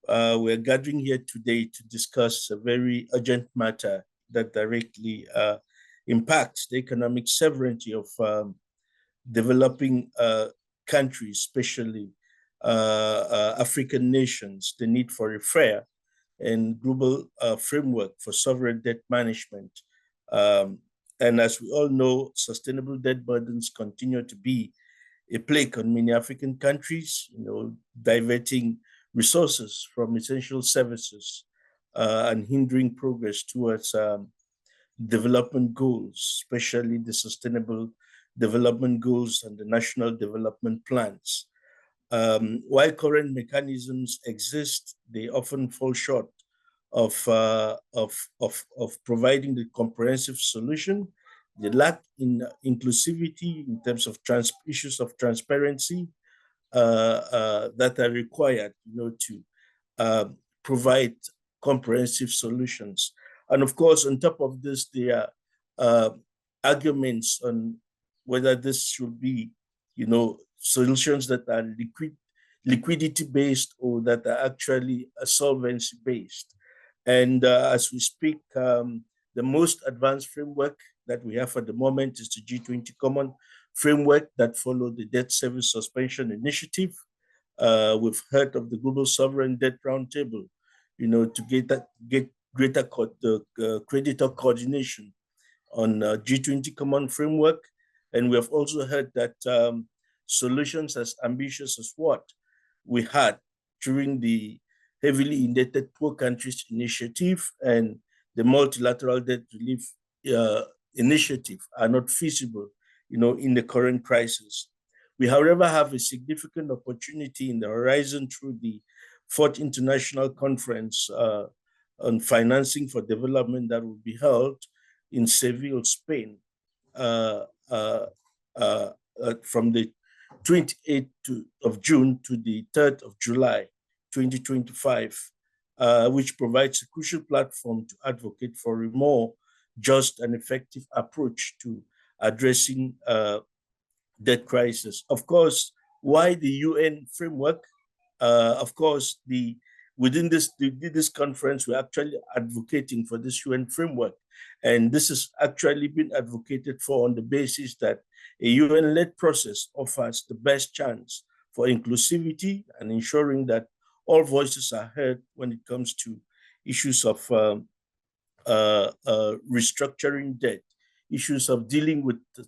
We're gathering here today to discuss a very urgent matter that directly impacts the economic sovereignty of developing countries, especially African nations, the need for a fair and global framework for sovereign debt management. And as we all know, sustainable debt burdens continue to be a plague on many African countries, diverting resources from essential services and hindering progress towards development goals, especially the sustainable development goals and the national development plans. While current mechanisms exist, they often fall short of providing the comprehensive solution. They lack in inclusivity in terms of issues of transparency that are required, to provide comprehensive solutions. And of course, on top of this, there are arguments on whether this should be, solutions that are liquidity-based or that are actually solvency-based. And as we speak, the most advanced framework that we have at the moment is the G20 Common Framework that followed the Debt Service Suspension Initiative. We've heard of the Global Sovereign Debt Roundtable, to get greater creditor coordination on G20 Common Framework. And we have also heard that solutions as ambitious as what we had during the heavily indebted poor countries initiative and the multilateral debt relief initiative are not feasible, in the current crisis. We, however, have a significant opportunity in the horizon through the Fourth International Conference on Financing for Development that will be held in Seville, Spain, from the 28th of June to the 3rd of July, 2025, which provides a crucial platform to advocate for a more just and effective approach to addressing debt crisis. Of course, why the UN framework? Of course, within this conference, we're actually advocating for this UN framework. And this has actually been advocated for on the basis that a UN-led process offers the best chance for inclusivity and ensuring that all voices are heard when it comes to issues of restructuring debt, issues of dealing with the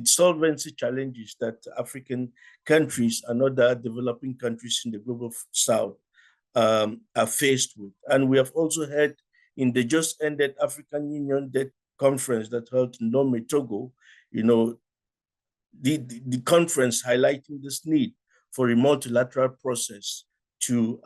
solvency challenges that African countries and other developing countries in the global south are faced with. And we have also had in the just ended African Union Debt Conference that held in Lomé, Togo, the conference highlighting this need for a multilateral process to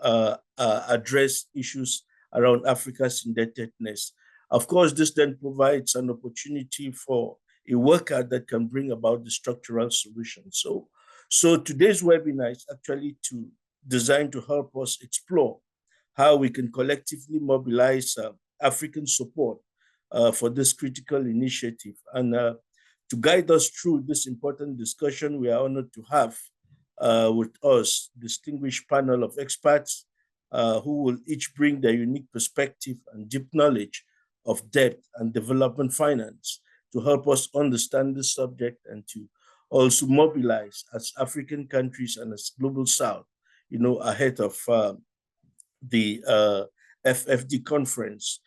address issues around Africa's indebtedness. Of course, this then provides an opportunity for a worker that can bring about the structural solution. So today's webinar is actually designed to help us explore how we can collectively mobilize African support for this critical initiative. And to guide us through this important discussion, we are honored to have with us distinguished panel of experts who will each bring their unique perspective and deep knowledge of debt and development finance to help us understand this subject and to also mobilize as African countries and as Global South, ahead of the FfD conference.